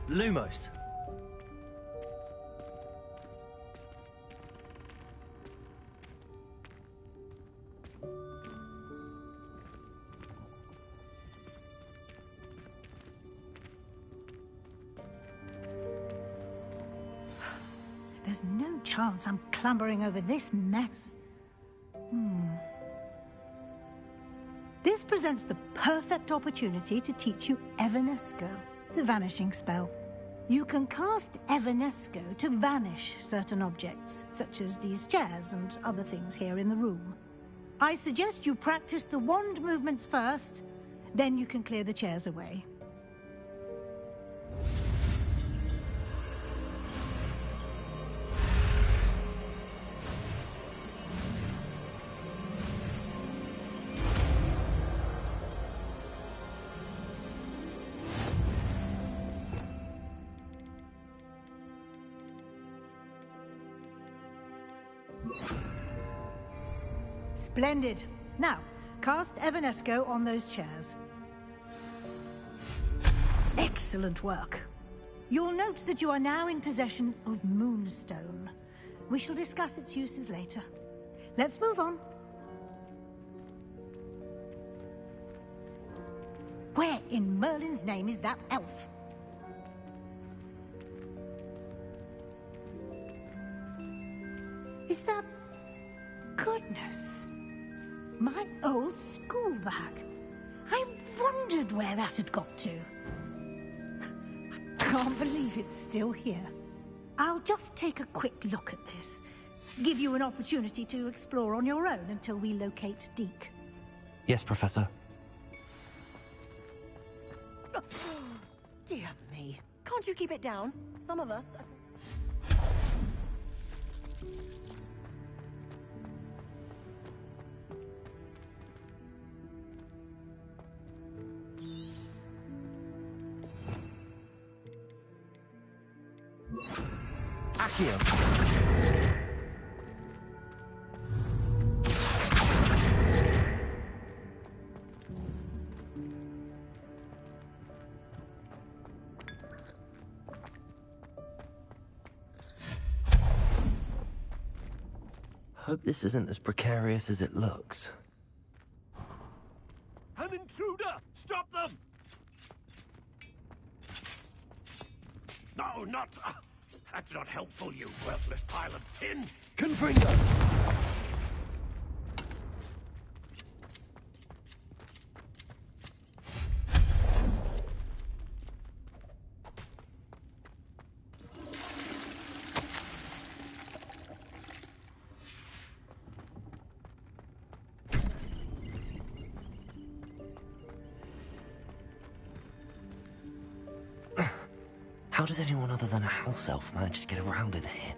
Lumos. There's no chance I'm clambering over this mess. This presents the perfect opportunity to teach you Evanesco, the vanishing spell. You can cast Evanesco to vanish certain objects, such as these chairs and other things here in the room. I suggest you practice the wand movements first, then you can clear the chairs away. Splendid. Now, cast Evanesco on those chairs. Excellent work. You'll note that you are now in possession of Moonstone. We shall discuss its uses later. Let's move on. Where in Merlin's name is that elf? Is that... Goodness. My old school bag. I wondered where that had got to. I can't believe it's still here. I'll just take a quick look at this. Give you an opportunity to explore on your own until we locate Deke. Yes, Professor. Dear me. Can't you keep it down? Some of us... Accio. Hope this isn't as precarious as it looks. An intruder! Stop them! No, not... that's not helpful, you worthless pile of tin! Confringo! How does anyone other than a house elf manage to get around in here?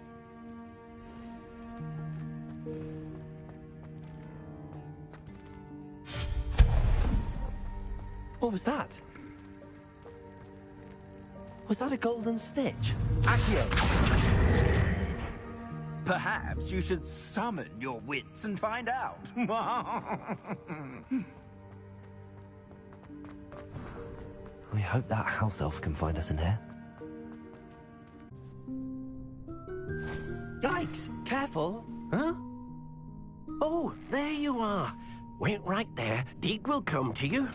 What was that? Was that a golden snitch? Accio! Perhaps you should summon your wits and find out. We hope that house elf can find us in here. Yikes! Careful! Huh? Oh, there you are. Wait right there. Deke will come to you.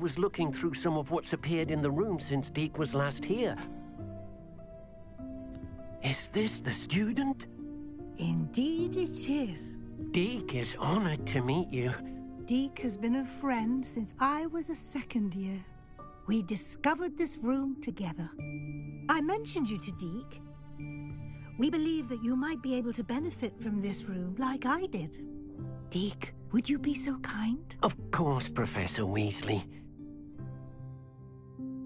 Was looking through some of what's appeared in the room since Deke was last here. Is this the student? Indeed it is. Deke is honored to meet you. Deke has been a friend since I was a second year. We discovered this room together. I mentioned you to Deke. We believe that you might be able to benefit from this room like I did. Deke, would you be so kind? Of course, Professor Weasley.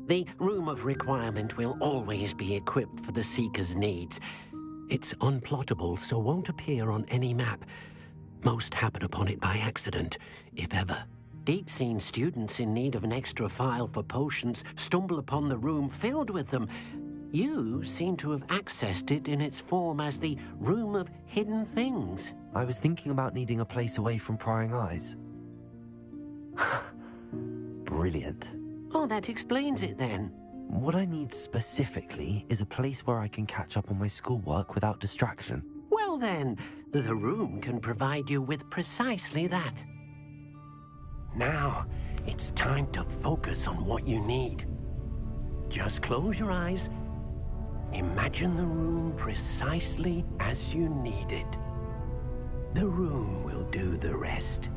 The Room of Requirement will always be equipped for the Seeker's needs. It's unplottable, so won't appear on any map. Most happen upon it by accident, if ever. Deke's seen students in need of an extra file for potions stumble upon the room filled with them. You seem to have accessed it in its form as the Room of Hidden Things. I was thinking about needing a place away from prying eyes. Brilliant. Oh, that explains it then. What I need specifically is a place where I can catch up on my schoolwork without distraction. Well then, the room can provide you with precisely that. Now, it's time to focus on what you need. Just close your eyes. Imagine the room precisely as you need it. The room will do the rest.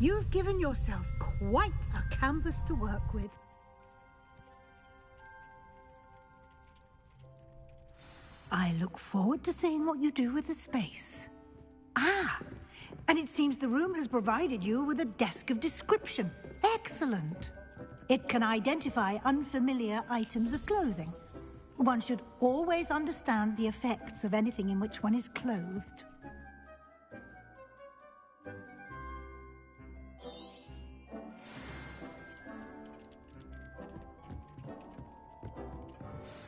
You've given yourself quite a canvas to work with. I look forward to seeing what you do with the space. Ah, and it seems the room has provided you with a desk of description. Excellent. It can identify unfamiliar items of clothing. One should always understand the effects of anything in which one is clothed.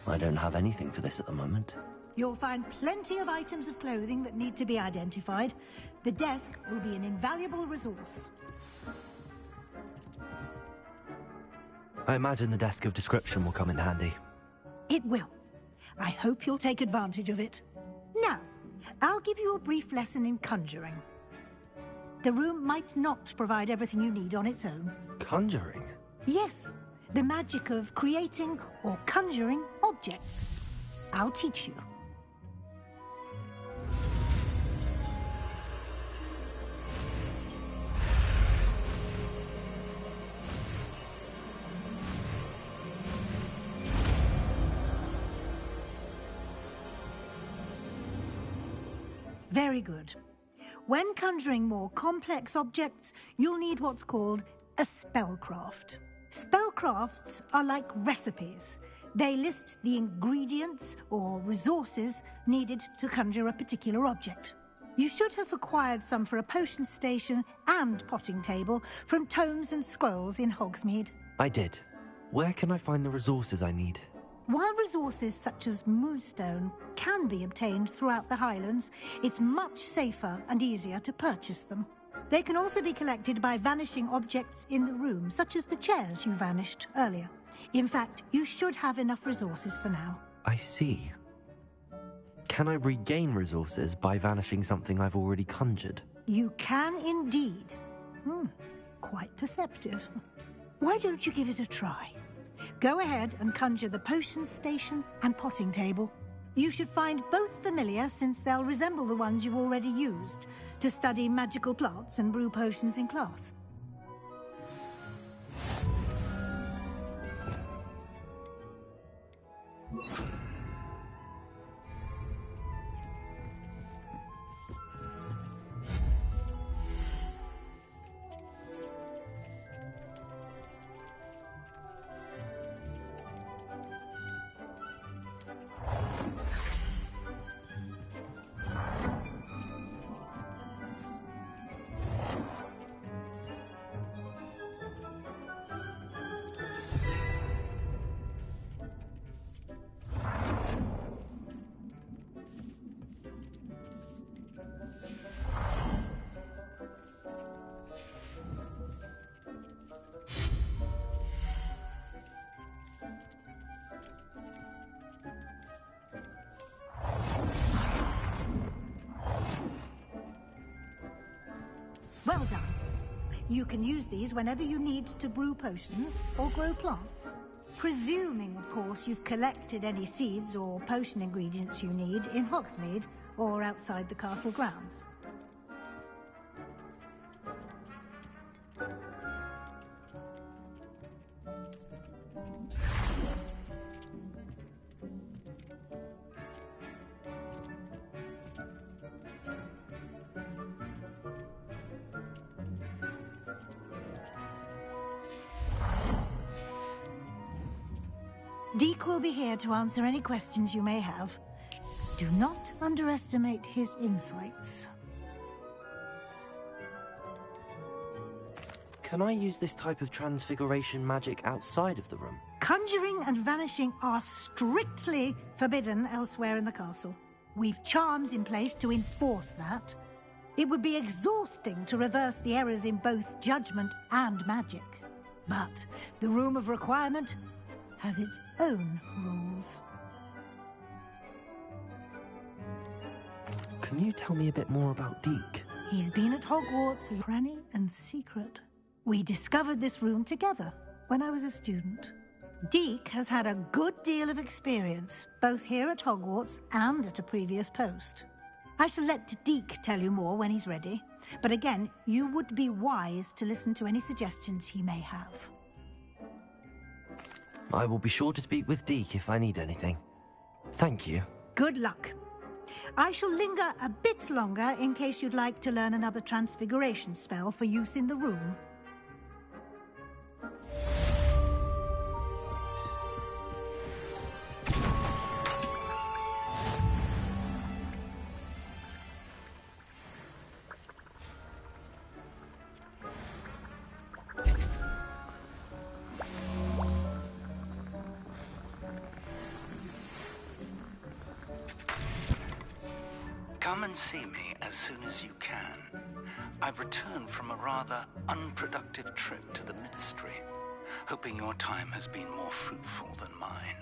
I don't have anything for this at the moment. You'll find plenty of items of clothing that need to be identified. The desk will be an invaluable resource. I imagine the desk of description will come in handy. It will. I hope you'll take advantage of it. Now, I'll give you a brief lesson in conjuring. The room might not provide everything you need on its own. Conjuring? Yes, the magic of creating or conjuring objects. I'll teach you. Very good. When conjuring more complex objects, you'll need what's called a spellcraft. Spellcrafts are like recipes. They list the ingredients or resources needed to conjure a particular object. You should have acquired some for a potion station and potting table from tomes and scrolls in Hogsmeade. I did. Where can I find the resources I need? While resources such as moonstone can be obtained throughout the Highlands, it's much safer and easier to purchase them. They can also be collected by vanishing objects in the room, such as the chairs you vanished earlier. In fact, you should have enough resources for now. I see. Can I regain resources by vanishing something I've already conjured? You can indeed. Quite perceptive. Why don't you give it a try? Go ahead and conjure the potion station and potting table. You should find both familiar, since they'll resemble the ones you've already used to study magical plants and brew potions in class. Well done. You can use these whenever you need to brew potions or grow plants. Presuming, of course, you've collected any seeds or potion ingredients you need in Hogsmeade or outside the castle grounds. Deke will be here to answer any questions you may have. Do not underestimate his insights. Can I use this type of transfiguration magic outside of the room? Conjuring and vanishing are strictly forbidden elsewhere in the castle. We've charms in place to enforce that. It would be exhausting to reverse the errors in both judgment and magic. But the Room of Requirement has its own rules. Can you tell me a bit more about Deke? He's been at Hogwarts, cranny and secret. We discovered this room together when I was a student. Deke has had a good deal of experience, both here at Hogwarts and at a previous post. I shall let Deke tell you more when he's ready, but again, you would be wise to listen to any suggestions he may have. I will be sure to speak with Deke if I need anything. Thank you. Good luck. I shall linger a bit longer in case you'd like to learn another transfiguration spell for use in the room. Come and see me as soon as you can. I've returned from a rather unproductive trip to the Ministry, hoping your time has been more fruitful than mine.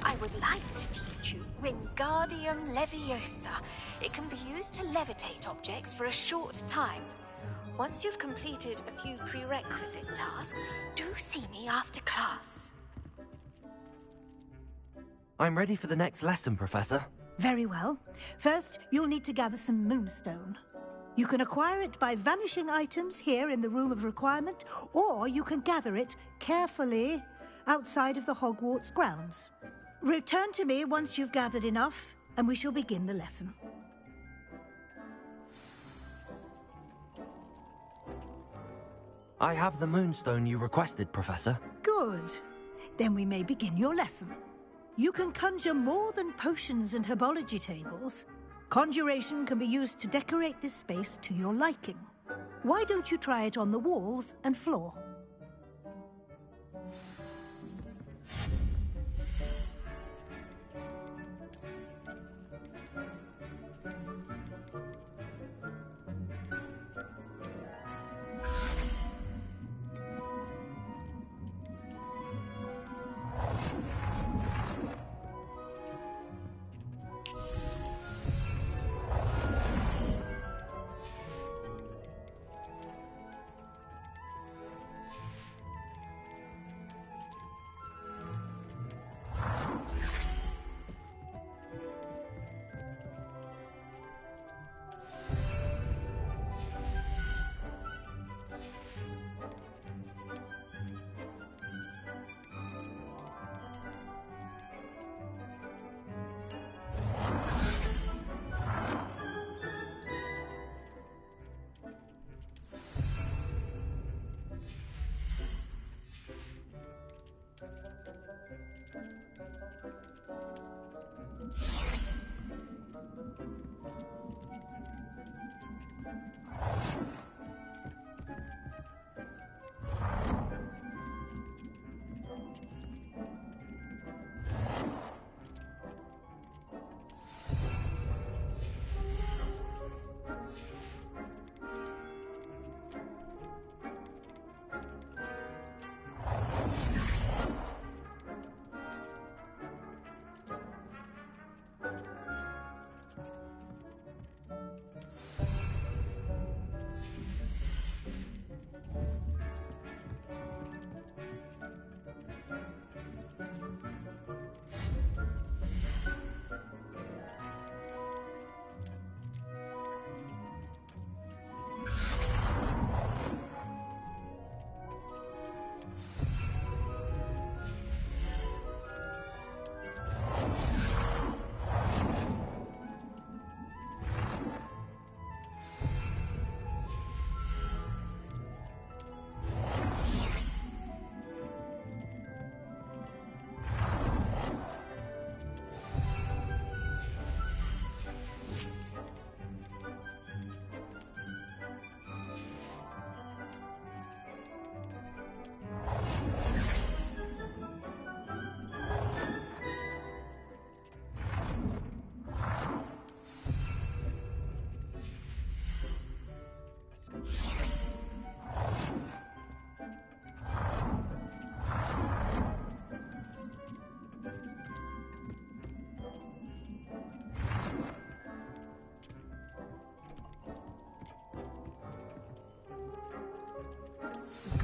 I would like to teach you Wingardium Leviosa. It can be used to levitate objects for a short time. Once you've completed a few prerequisite tasks, do see me after class. I'm ready for the next lesson, Professor. Very well. First, you'll need to gather some moonstone. You can acquire it by vanishing items here in the Room of Requirement, or you can gather it carefully outside of the Hogwarts grounds. Return to me once you've gathered enough, and we shall begin the lesson. I have the moonstone you requested, Professor. Good. Then we may begin your lesson. You can conjure more than potions and herbology tables. Conjuration can be used to decorate this space to your liking. Why don't you try it on the walls and floor?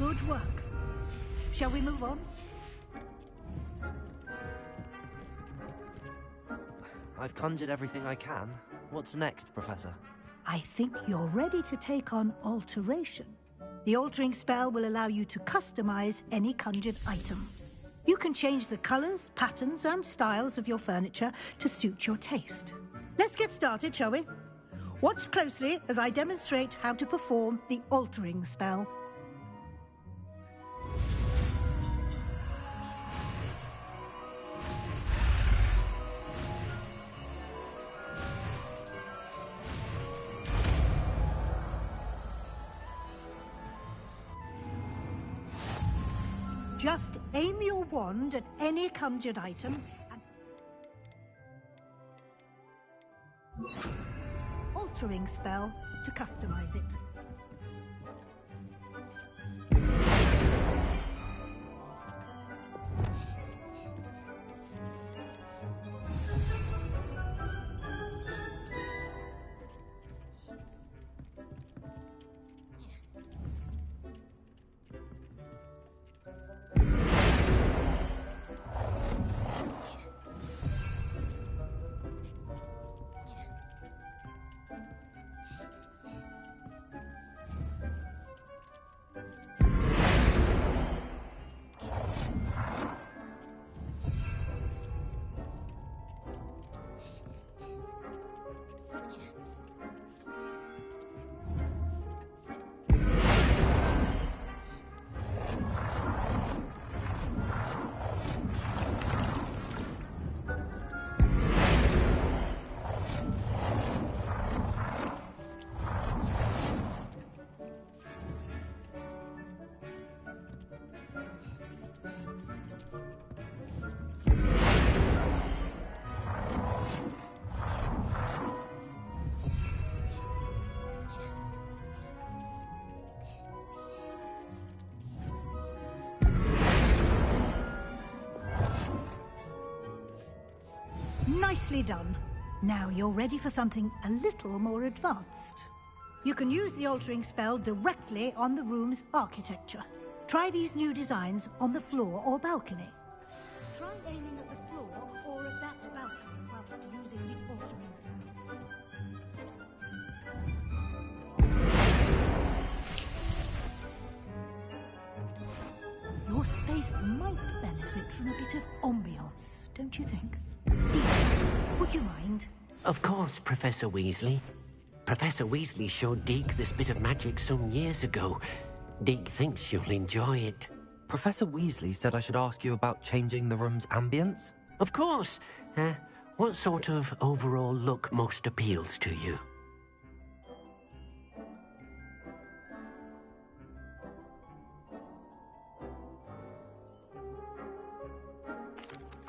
Good work. Shall we move on? I've conjured everything I can. What's next, Professor? I think you're ready to take on alteration. The altering spell will allow you to customize any conjured item. You can change the colors, patterns, and styles of your furniture to suit your taste. Let's get started, shall we? Watch closely as I demonstrate how to perform the altering spell. Just aim your wand at any conjured item and... altering spell to customize it. Nicely done. Now you're ready for something a little more advanced. You can use the altering spell directly on the room's architecture. Try these new designs on the floor or balcony. Try aiming at the floor or at that balcony whilst using the altering spell. Your space might benefit from a bit of ambiance, don't you think? Deke, would you mind? Of course, Professor Weasley. Professor Weasley showed Deke this bit of magic some years ago. Deke thinks you'll enjoy it. Professor Weasley said I should ask you about changing the room's ambience? Of course. What sort of overall look most appeals to you?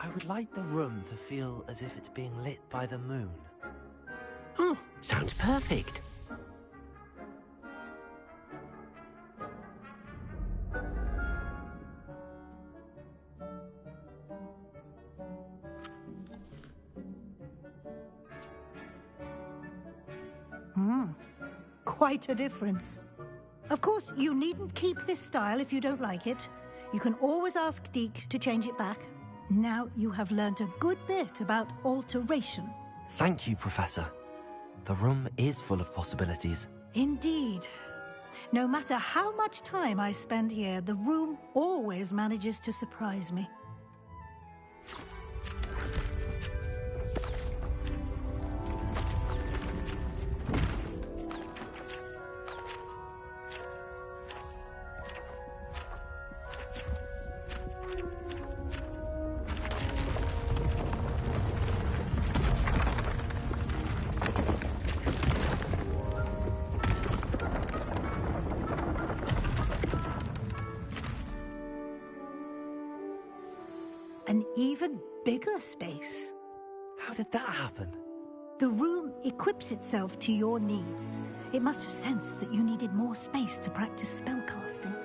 I would like the room to feel as if it's being lit by the moon. Oh, sounds perfect. Quite a difference. Of course, you needn't keep this style if you don't like it. You can always ask Deke to change it back. Now you have learnt a good bit about alteration. Thank you, Professor. The room is full of possibilities. Indeed. No matter how much time I spend here, the room always manages to surprise me. An even bigger space. How did that happen? The room equips itself to your needs. It must have sensed that you needed more space to practice spellcasting.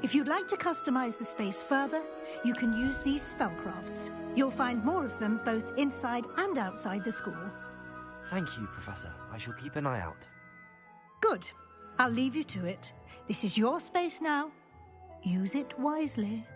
If you'd like to customize the space further, you can use these spellcrafts. You'll find more of them both inside and outside the school. Thank you, Professor. I shall keep an eye out. Good. I'll leave you to it. This is your space now. Use it wisely.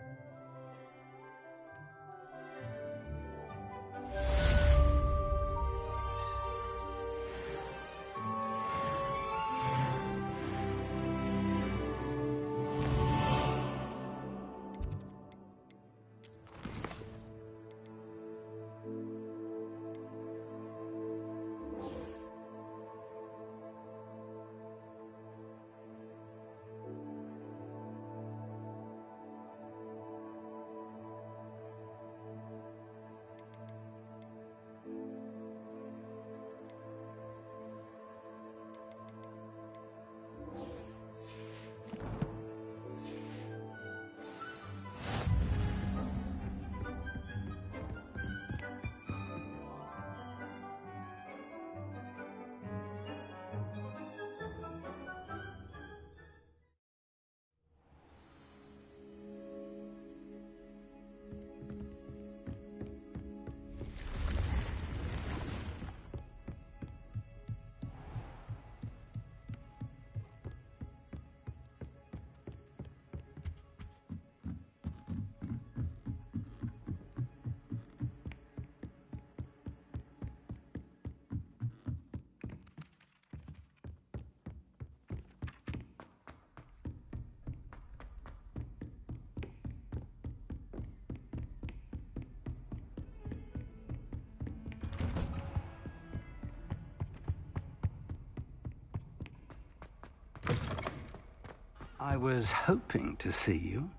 I was hoping to see you.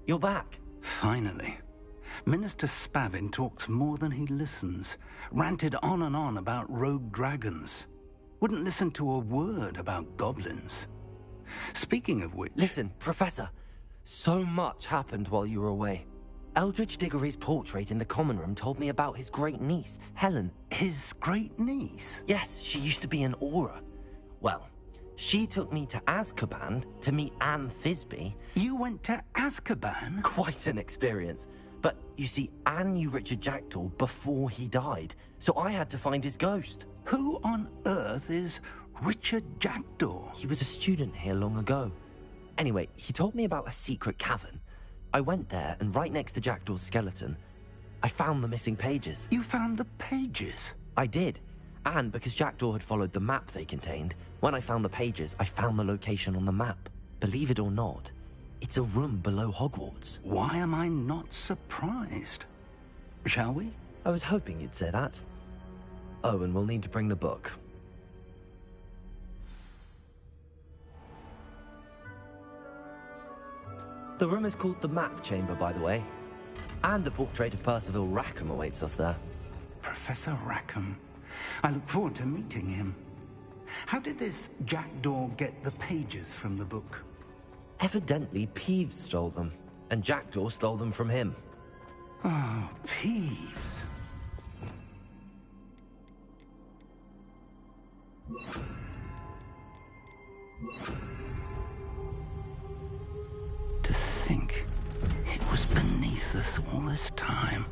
You're back. Finally. Minister Spavin talks more than he listens. Ranted on and on about rogue dragons. Wouldn't listen to a word about goblins. Speaking of which... Listen, Professor. So much happened while you were away. Eldridge Diggory's portrait in the common room told me about his great niece, Helen. His great niece? Yes, she used to be an Auror. Well, she took me to Azkaban to meet Anne Thisbe. You went to Azkaban? Quite an experience. But, you see, Anne knew Richard Jackdaw before he died, so I had to find his ghost. Who on earth is Richard Jackdaw? He was a student here long ago. Anyway, he told me about a secret cavern. I went there, and right next to Jackdaw's skeleton, I found the missing pages. You found the pages? I did. And because Jackdaw had followed the map they contained, when I found the pages, I found the location on the map. Believe it or not, it's a room below Hogwarts. Why am I not surprised? Shall we? I was hoping you'd say that. Oh, and we'll need to bring the book. The room is called the Map Chamber, by the way. And a portrait of Percival Rackham awaits us there. Professor Rackham. I look forward to meeting him. How did this Jackdaw get the pages from the book? Evidently, Peeves stole them, and Jackdaw stole them from him. Oh, Peeves. To think it was beneath us all this time.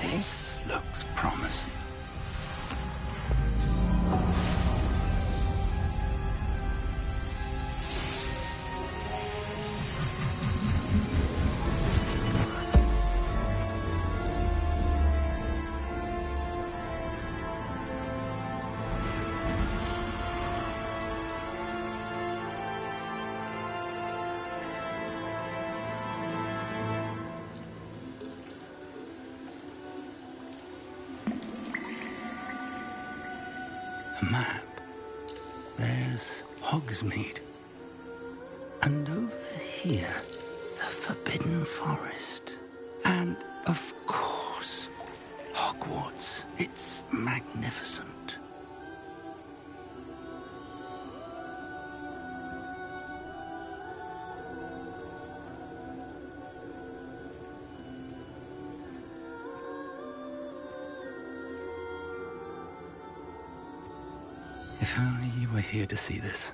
This looks promising. Map. There's Hogsmeade. And over here, the Forbidden Forest. And, of course, Hogwarts. It's magnificent. If only you were here to see this.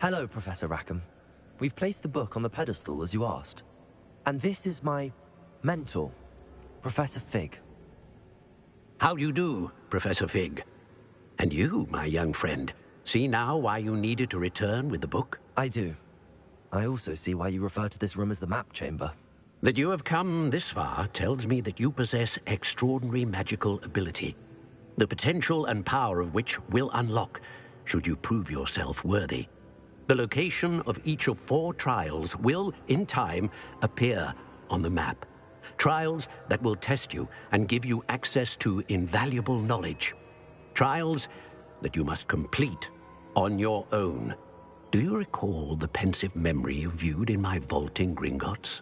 Hello, Professor Rackham. We've placed the book on the pedestal as you asked. And this is my mentor, Professor Fig. How do you do, Professor Fig? And you, my young friend, see now why you needed to return with the book? I do. I also see why you refer to this room as the map chamber. That you have come this far tells me that you possess extraordinary magical ability, the potential and power of which will unlock should you prove yourself worthy. The location of each of 4 trials will, in time, appear on the map. Trials that will test you and give you access to invaluable knowledge. Trials that you must complete on your own. Do you recall the pensive memory you viewed in my vault in Gringotts?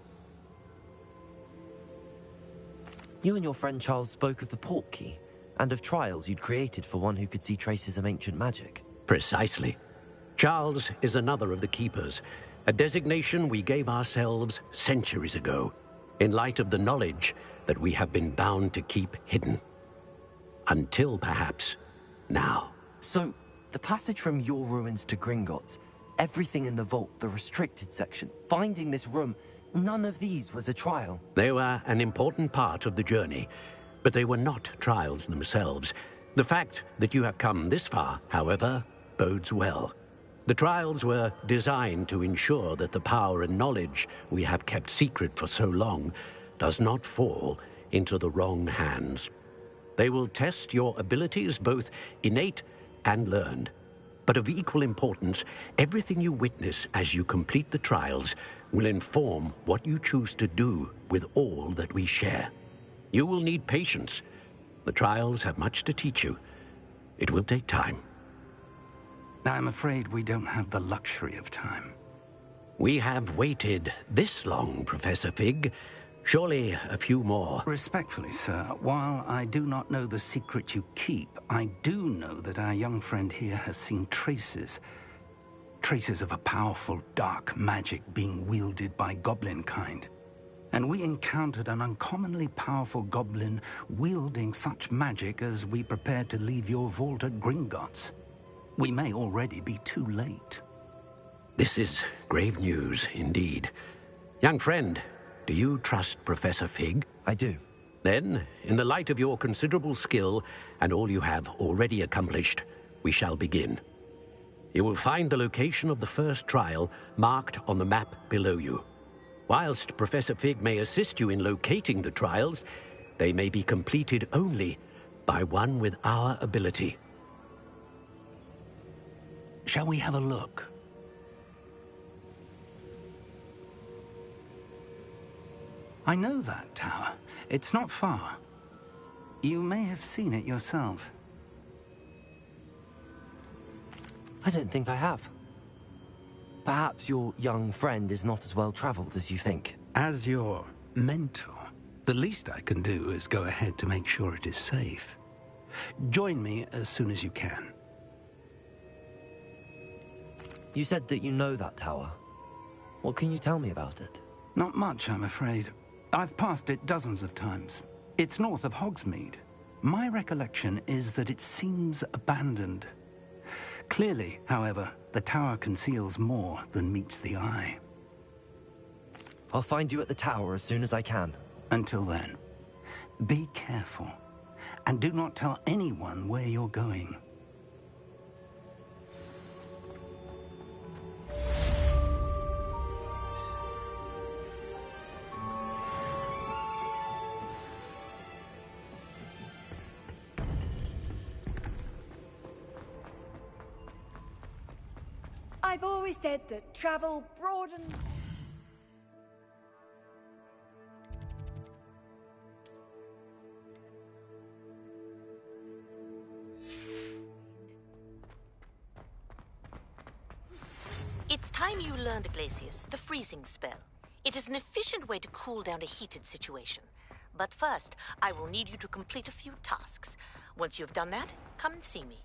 You and your friend Charles spoke of the port key, and of trials you'd created for one who could see traces of ancient magic. Precisely. Charles is another of the Keepers, a designation we gave ourselves centuries ago, in light of the knowledge that we have been bound to keep hidden. Until, perhaps, now. So, the passage from your ruins to Gringotts, everything in the vault, the restricted section, finding this room, none of these was a trial. They were an important part of the journey, but they were not trials themselves. The fact that you have come this far, however, bodes well. The trials were designed to ensure that the power and knowledge we have kept secret for so long does not fall into the wrong hands. They will test your abilities, both innate and learned. But of equal importance, everything you witness as you complete the trials will inform what you choose to do with all that we share. You will need patience. The trials have much to teach you. It will take time. I'm afraid we don't have the luxury of time. We have waited this long, Professor Fig. Surely a few more. Respectfully, sir, while I do not know the secret you keep, I do know that our young friend here has seen traces of a powerful dark magic being wielded by goblin kind. And we encountered an uncommonly powerful goblin wielding such magic as we prepared to leave your vault at Gringotts. We may already be too late. This is grave news indeed. Young friend, do you trust Professor Fig? I do. Then, in the light of your considerable skill and all you have already accomplished, we shall begin. You will find the location of the first trial marked on the map below you. Whilst Professor Fig may assist you in locating the trials, they may be completed only by one with our ability. Shall we have a look? I know that tower. It's not far. You may have seen it yourself. I don't think I have. Perhaps your young friend is not as well traveled as you think. As your mentor, the least I can do is go ahead to make sure it is safe. Join me as soon as you can. You said that you know that tower. What can you tell me about it? Not much, I'm afraid. I've passed it dozens of times. It's north of Hogsmeade. My recollection is that it seems abandoned. Clearly, however, the tower conceals more than meets the eye. I'll find you at the tower as soon as I can. Until then, be careful, and do not tell anyone where you're going. I've always said that travel broadens... It's time you learned, Glacius, the freezing spell. It is an efficient way to cool down a heated situation. But first, I will need you to complete a few tasks. Once you've done that, come and see me.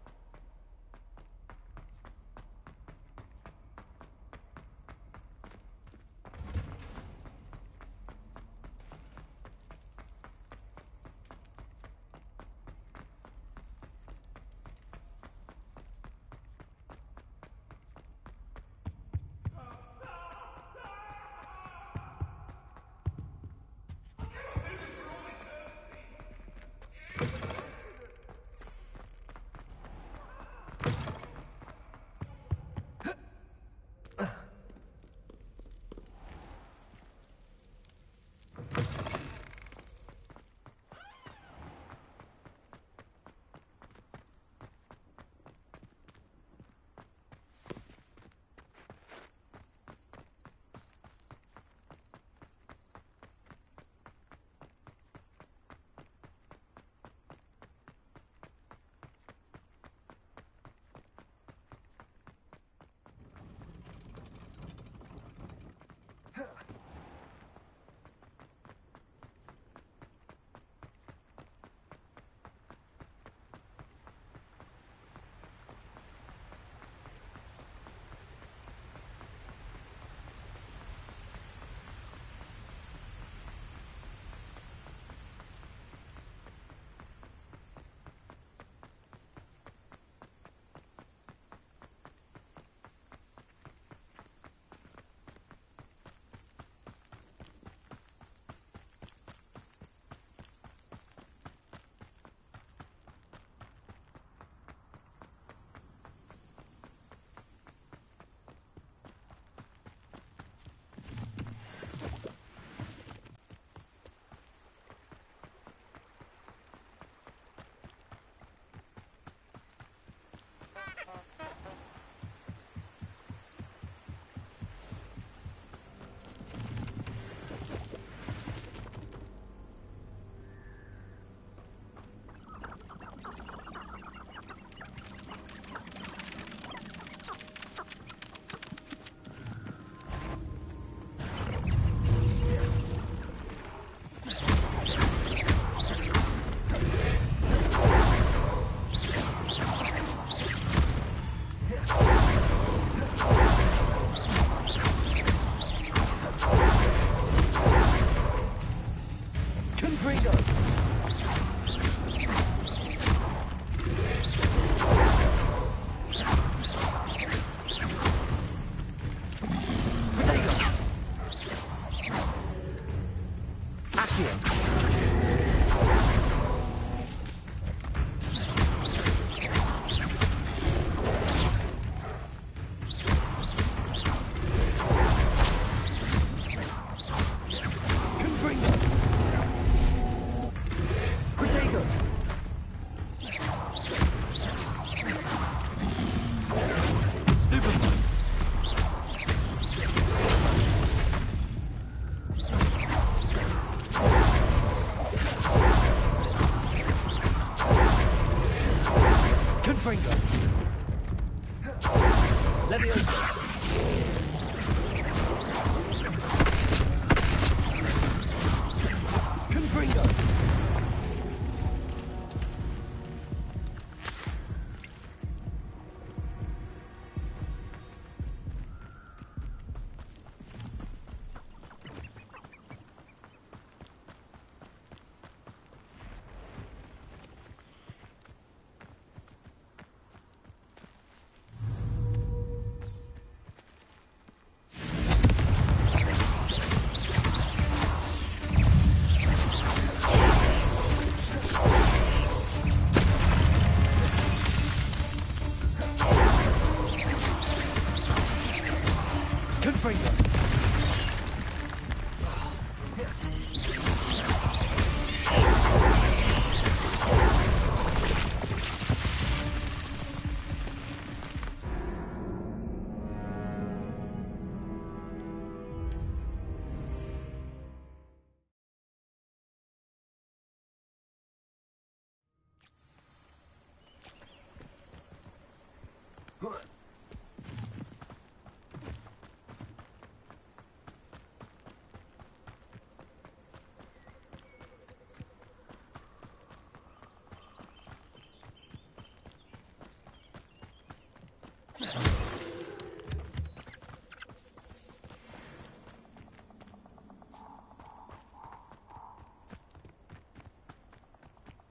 Confringo. Leviosa. Confringo.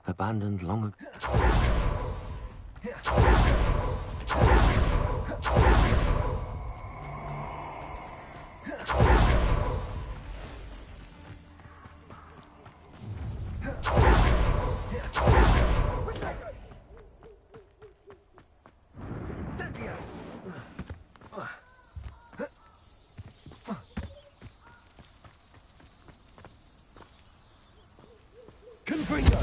Abandoned long ago. Confringo.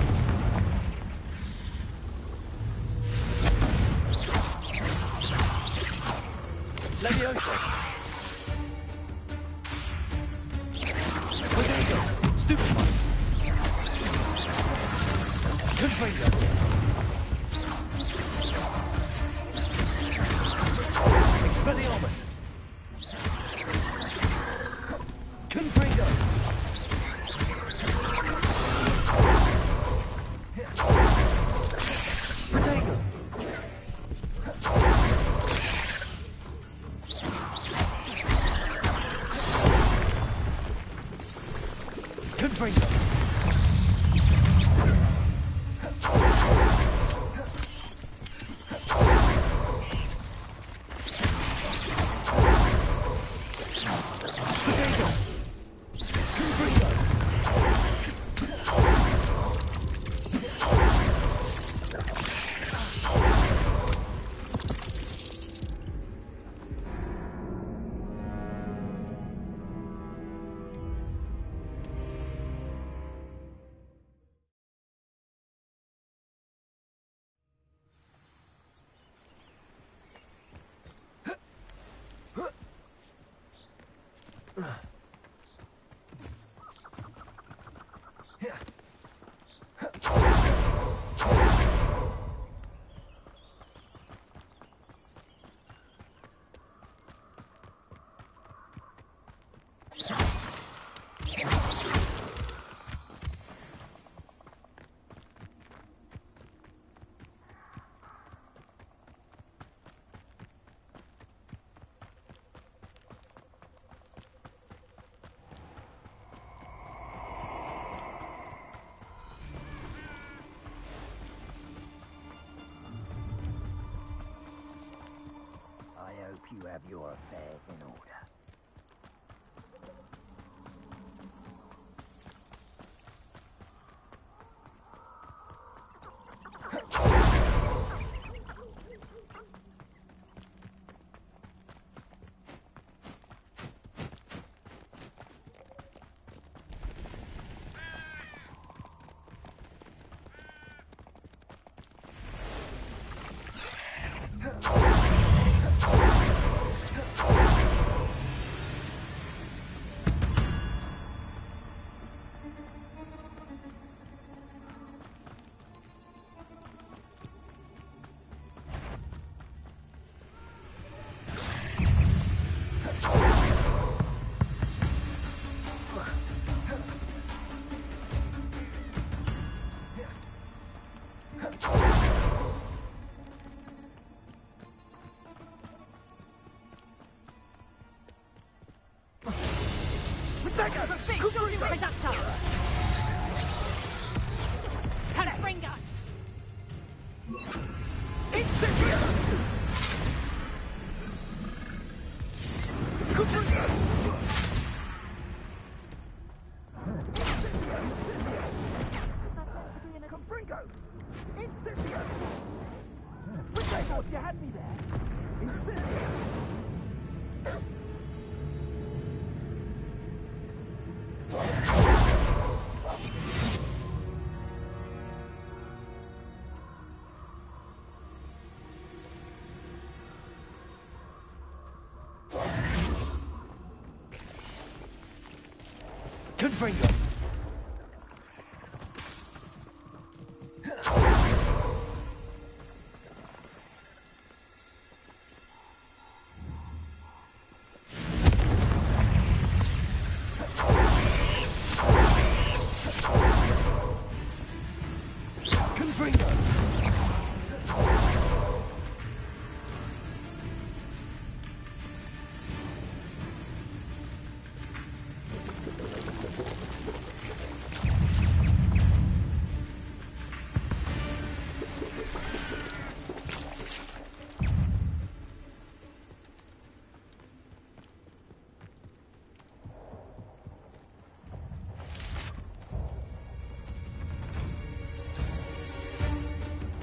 Leviosa. Bodega. Stupefy. Confringo. Expelliarmus. Confringo. Bodega. Confringo. Bodega. Confringo. I hope you have your affairs in order. Go! Incendio! Potato, you had me there! Incendio! Confringo!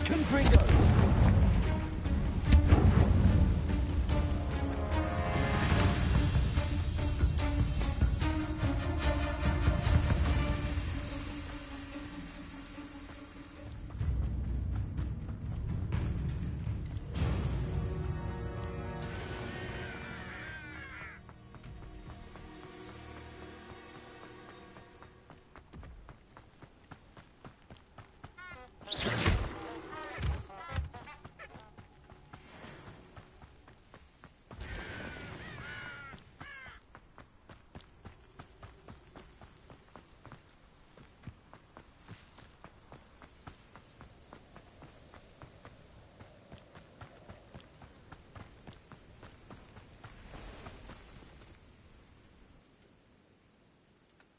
Confringo!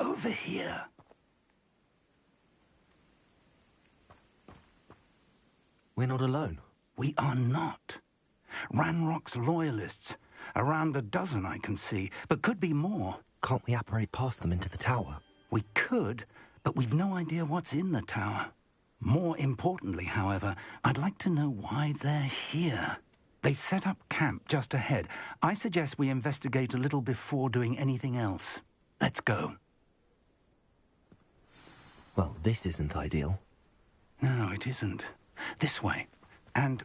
Over here. We're not alone. We are not. Ranrock's loyalists. Around a dozen I can see, but could be more. Can't we apparate past them into the tower? We could, but we've no idea what's in the tower. More importantly, however, I'd like to know why they're here. They've set up camp just ahead. I suggest we investigate a little before doing anything else. Let's go. Well, this isn't ideal. No, it isn't. This way. And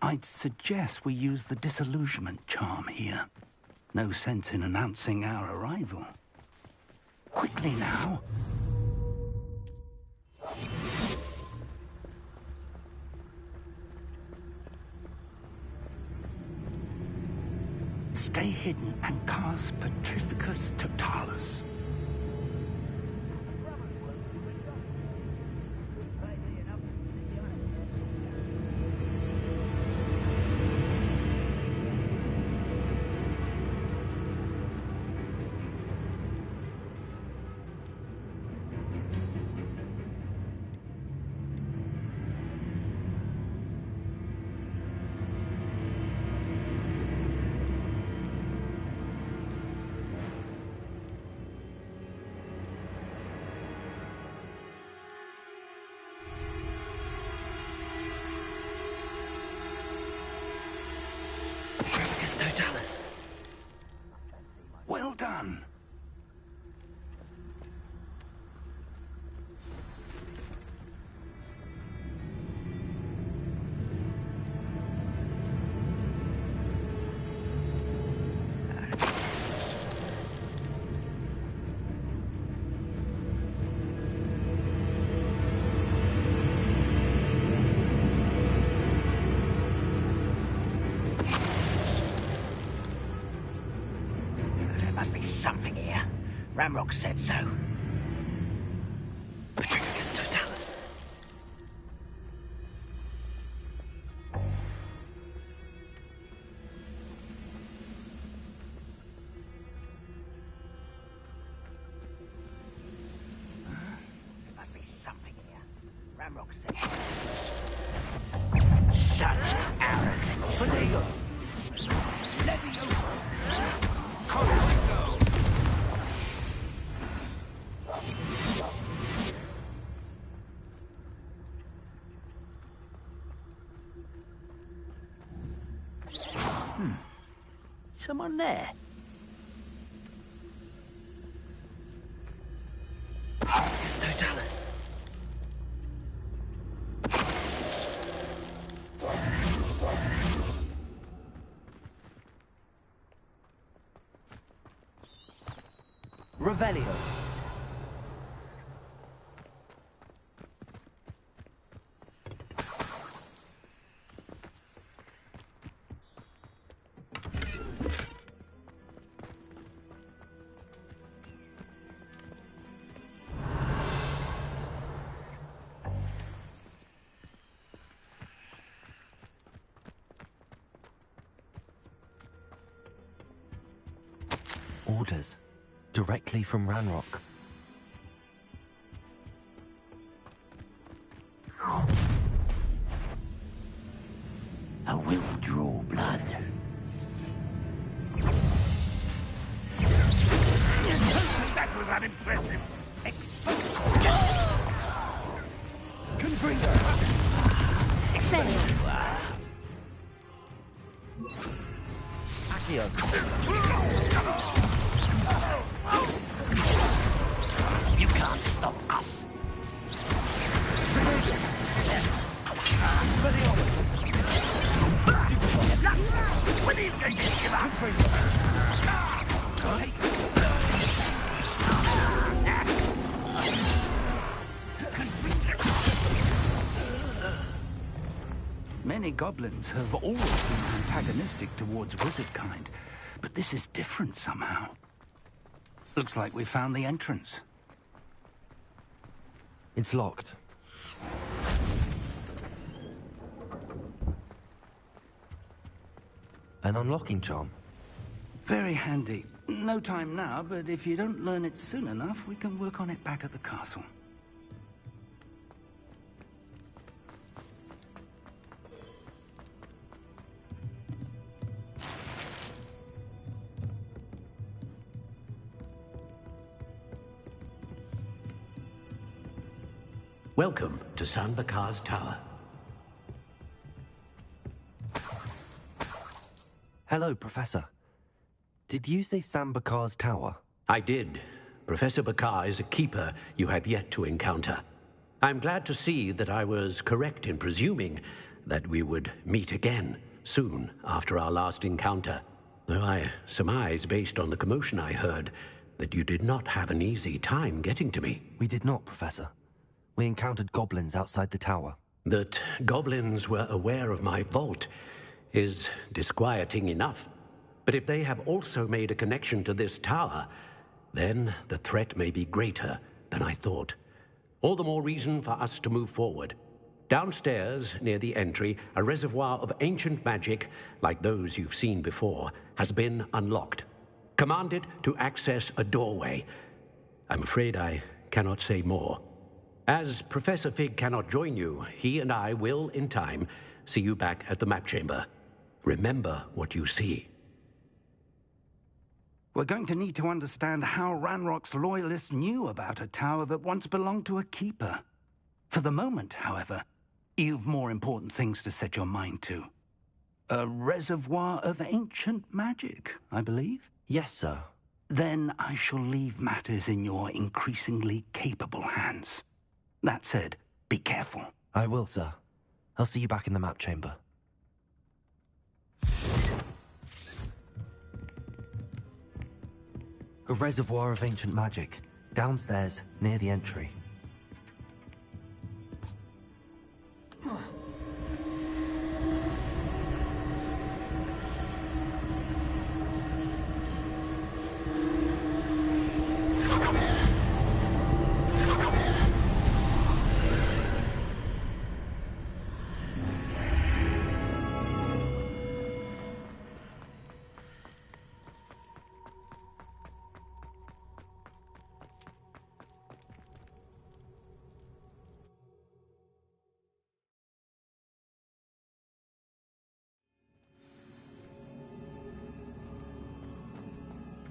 I'd suggest we use the disillusionment charm here. No sense in announcing our arrival. Quickly now. Stay hidden and cast Petrificus Totalis. Totalis. Well done. Must be something here. Ranrock said so. Petrificus Totalis. Must be something here. Ranrock said so. Such arrogance. Potato! Leviosa! Someone there? It's Totalis. Revelio. Orders. Directly from Ranrock. I will draw blood. That was unimpressive. Confringo. Expelliarmus. Accio. You can't stop us. When are you going to give up? Many goblins have always been antagonistic towards wizard kind, but this is different somehow. Looks like we found the entrance. It's locked. An unlocking charm. Very handy. No time now, but if you don't learn it soon enough, we can work on it back at the castle. Welcome to San Bakar's Tower. Hello, Professor. Did you say Sam Bakar's tower? I did. Professor Bakar is a keeper you have yet to encounter. I'm glad to see that I was correct in presuming that we would meet again soon after our last encounter. Though I surmise, based on the commotion I heard, that you did not have an easy time getting to me. We did not, Professor. We encountered goblins outside the tower. That goblins were aware of my vault is disquieting enough. But if they have also made a connection to this tower, then the threat may be greater than I thought. All the more reason for us to move forward. Downstairs, near the entry, a reservoir of ancient magic, like those you've seen before, has been unlocked. Command it to access a doorway. I'm afraid I cannot say more. As Professor Fig cannot join you, he and I will, in time, see you back at the map chamber. Remember what you see. We're going to need to understand how Ranrock's loyalists knew about a tower that once belonged to a keeper. For the moment, however, you've more important things to set your mind to. A reservoir of ancient magic, I believe? Yes, sir. Then I shall leave matters in your increasingly capable hands. That said, be careful. I will, sir. I'll see you back in the map chamber. A reservoir of ancient magic, downstairs, near the entry.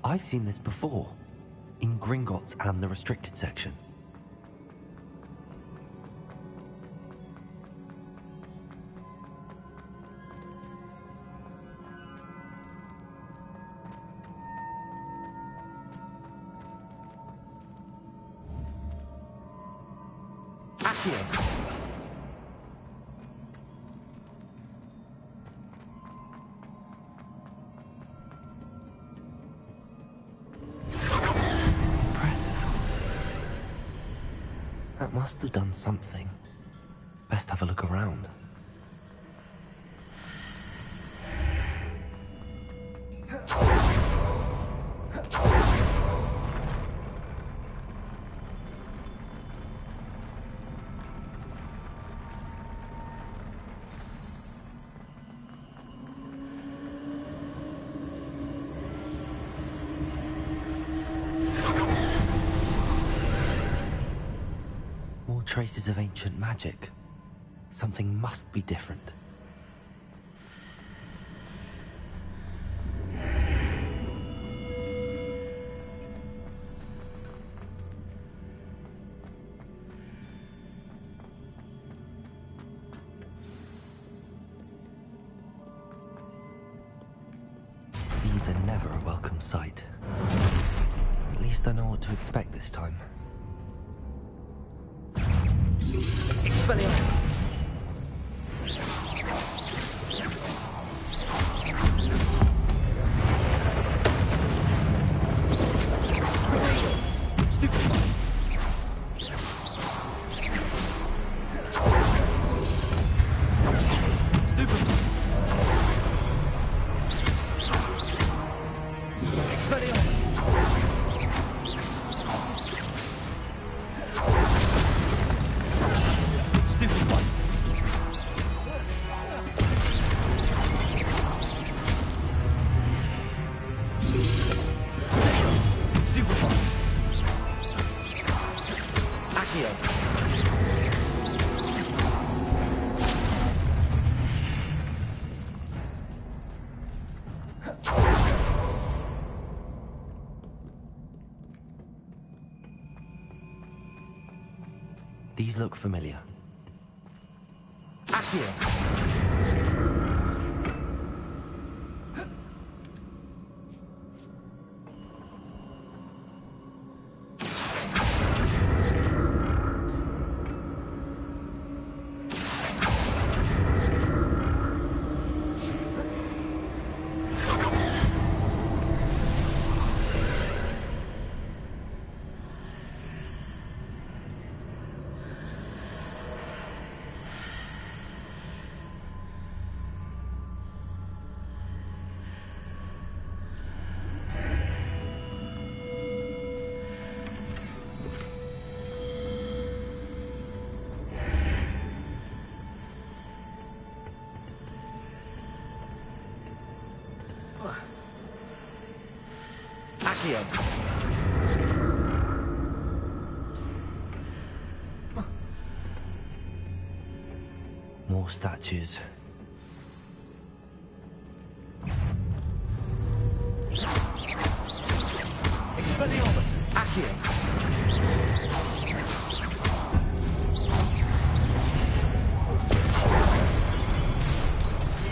I've seen this before, in Gringotts and the restricted section. Accio. That must have done something. Best have a look around. Traces of ancient magic. Something must be different. These are never a welcome sight. At least I know what to expect this time. Expelliarmus! These look familiar. Accio! Accio. More statues. Expelliarmus! Accio!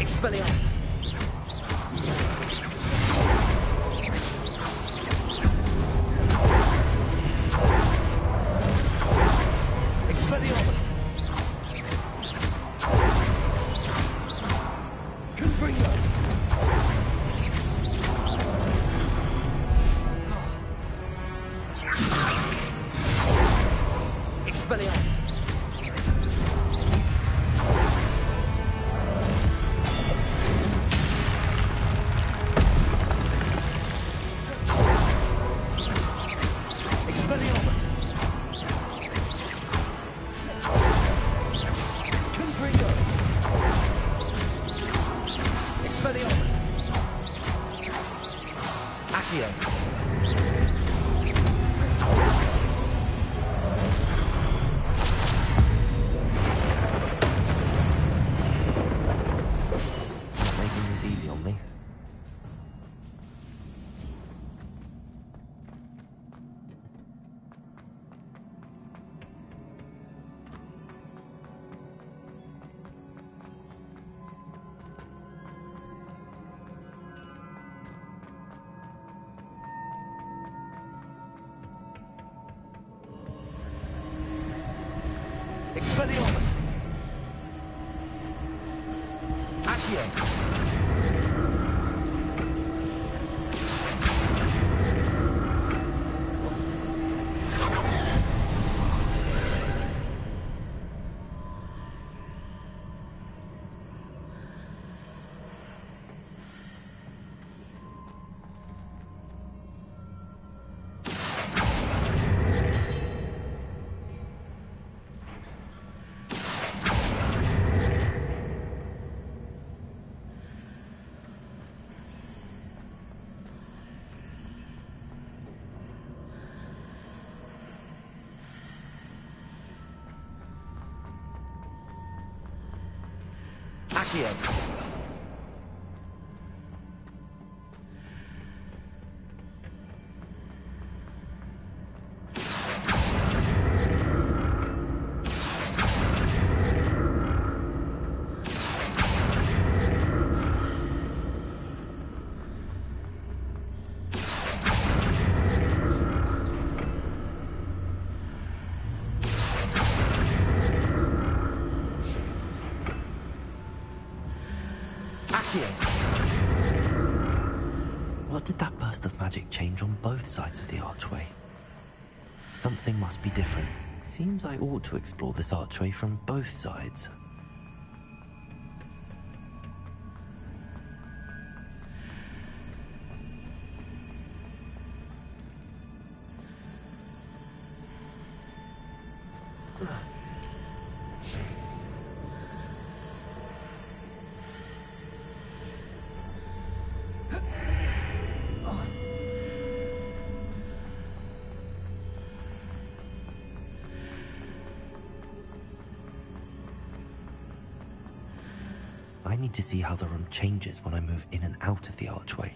Expelliarmus! Expelliarmus! Confringo! Expelliarmus! Expelliarmus! Accio! Accio! What did that burst of magic change on both sides of the archway? Something must be different. Seems I ought to explore this archway from both sides. I need to see how the room changes when I move in and out of the archway.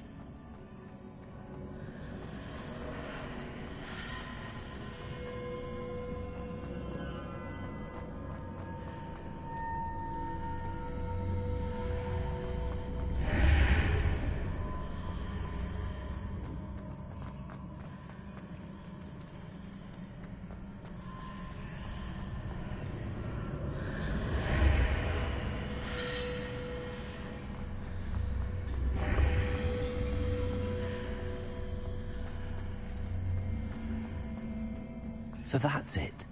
So that's it.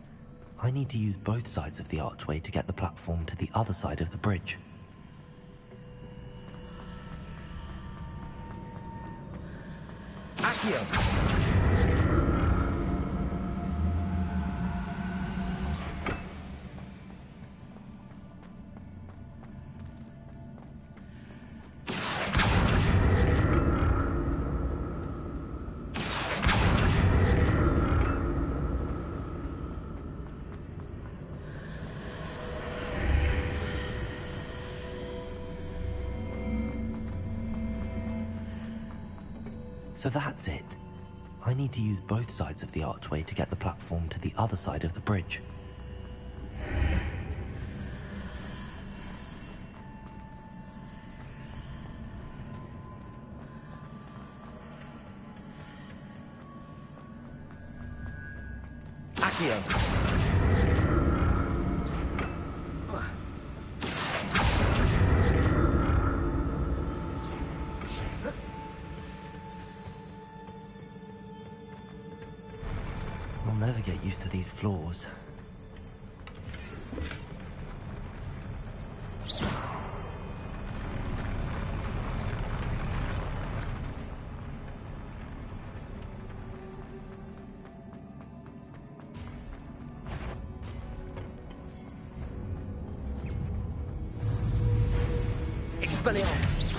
I need to use both sides of the archway to get the platform to the other side of the bridge. Accio! So that's it. I need to use both sides of the archway to get the platform to the other side of the bridge. Accio! I'll never get used to these floors. Expelliarmus!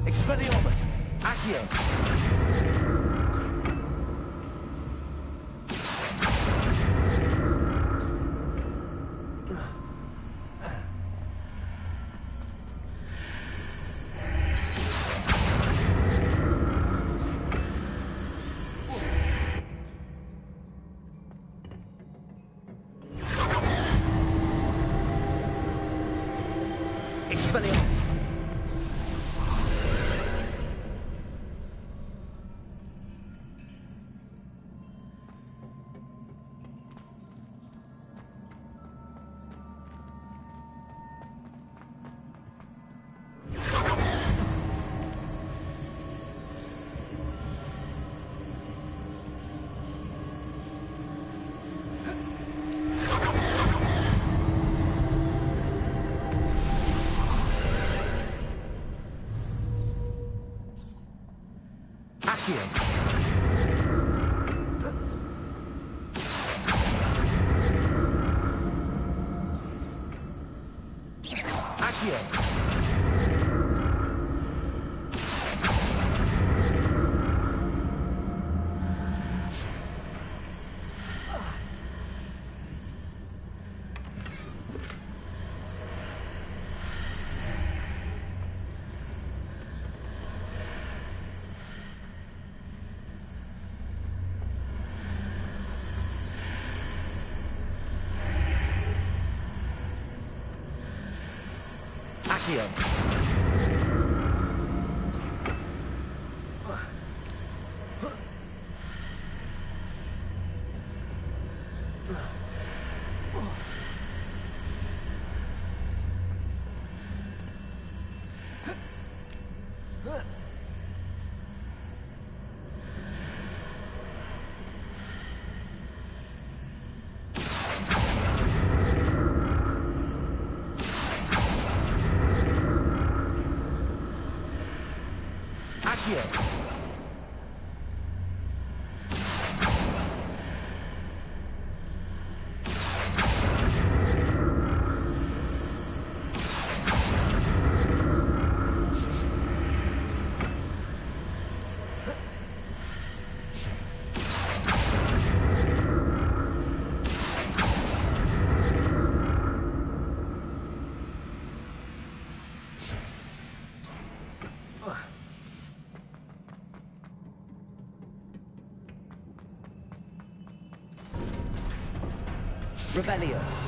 Expelliarmus! Accio! Expelliarmus! Accio. Rebellion.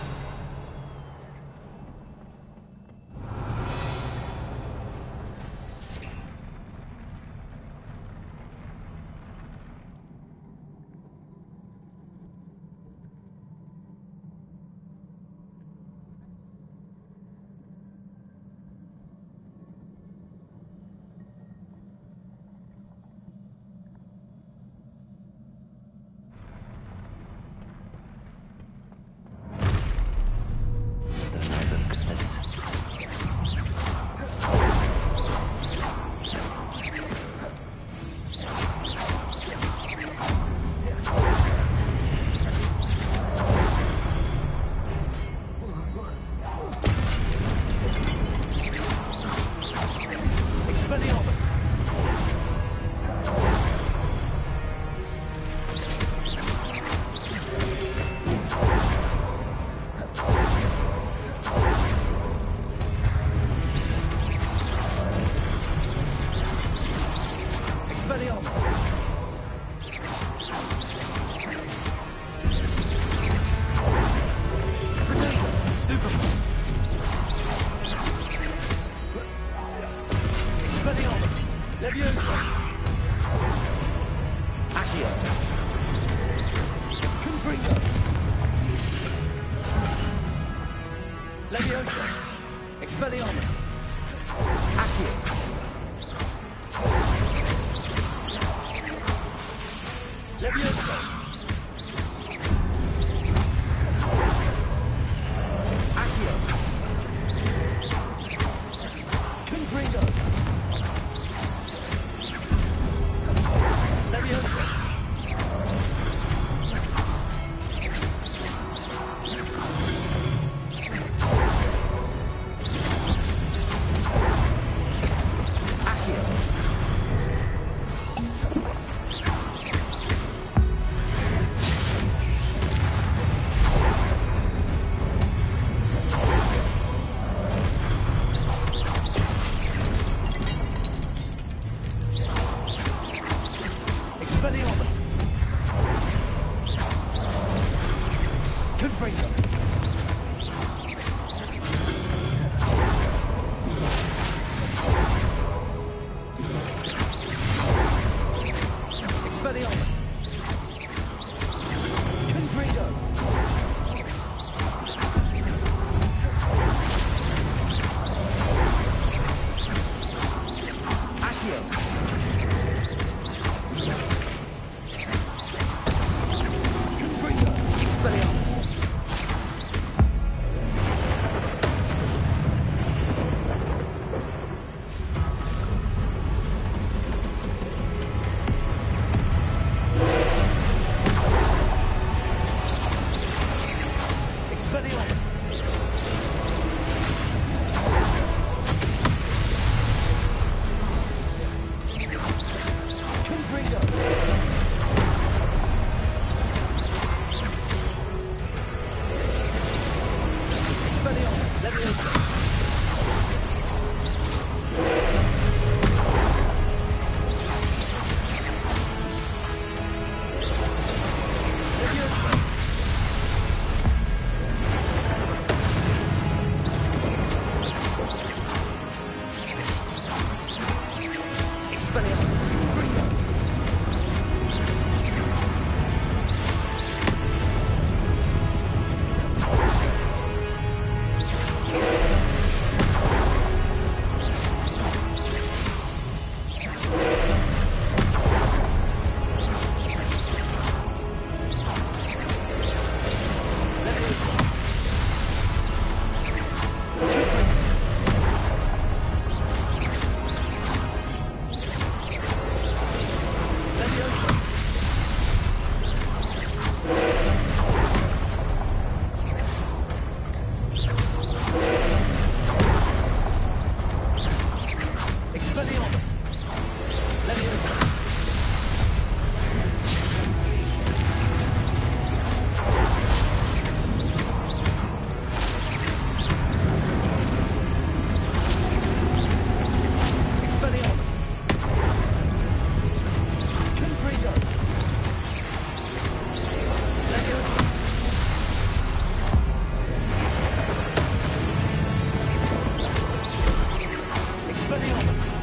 Expelliarmus!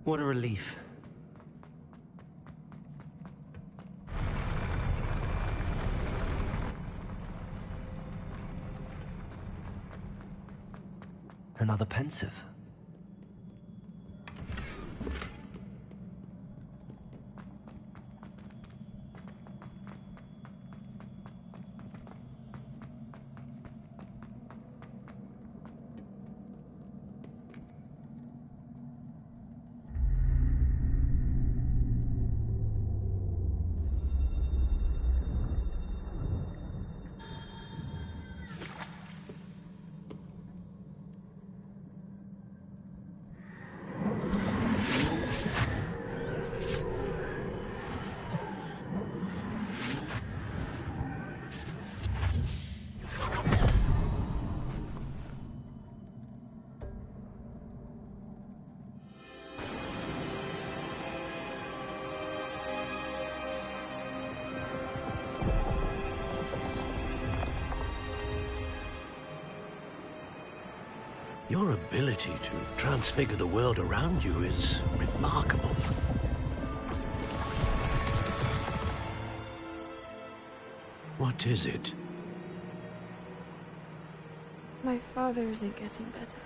What a relief. Another pensive. Your ability to transfigure the world around you is remarkable. What is it? My father isn't getting better.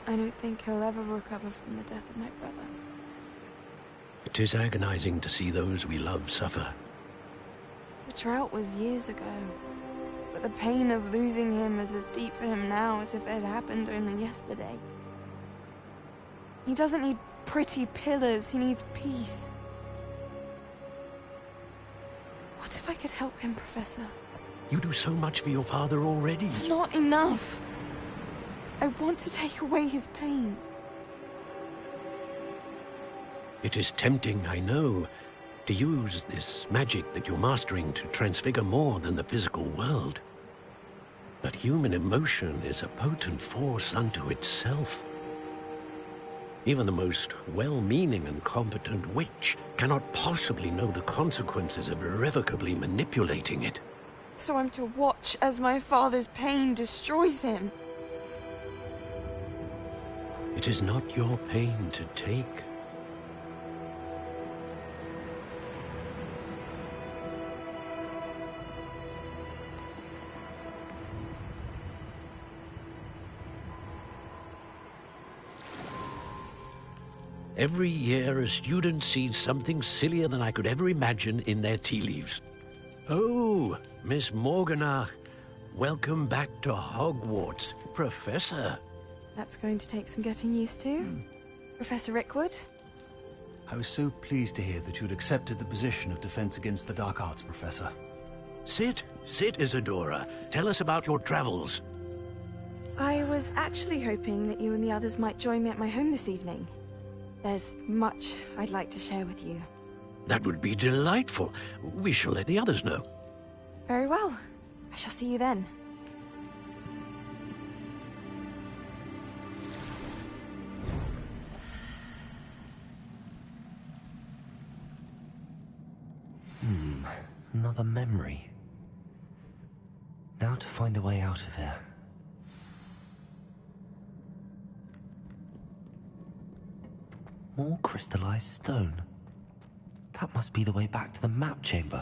I don't think he'll ever recover from the death of my brother. It is agonizing to see those we love suffer. The drought was years ago. But the pain of losing him is as deep for him now as if it had happened only yesterday. He doesn't need pretty pillars, he needs peace. What if I could help him, Professor? You do so much for your father already. It's not enough. I want to take away his pain. It is tempting, I know, to use this magic that you're mastering to transfigure more than the physical world. But human emotion is a potent force unto itself. Even the most well-meaning and competent witch cannot possibly know the consequences of irrevocably manipulating it. So I'm to watch as my father's pain destroys him. It is not your pain to take. Every year, a student sees something sillier than I could ever imagine in their tea leaves. Oh, Miss Morganach, Welcome back to Hogwarts, Professor. That's going to take some getting used to. Professor Rickwood? I was so pleased to hear that you had accepted the position of Defense Against the Dark Arts, Professor. Sit, Isadora. Tell us about your travels. I was actually hoping that you and the others might join me at my home this evening. There's much I'd like to share with you. That would be delightful. We shall let the others know. Very well. I shall see you then. Another memory. Now to find a way out of here. More crystallized stone. That must be the way back to the map chamber.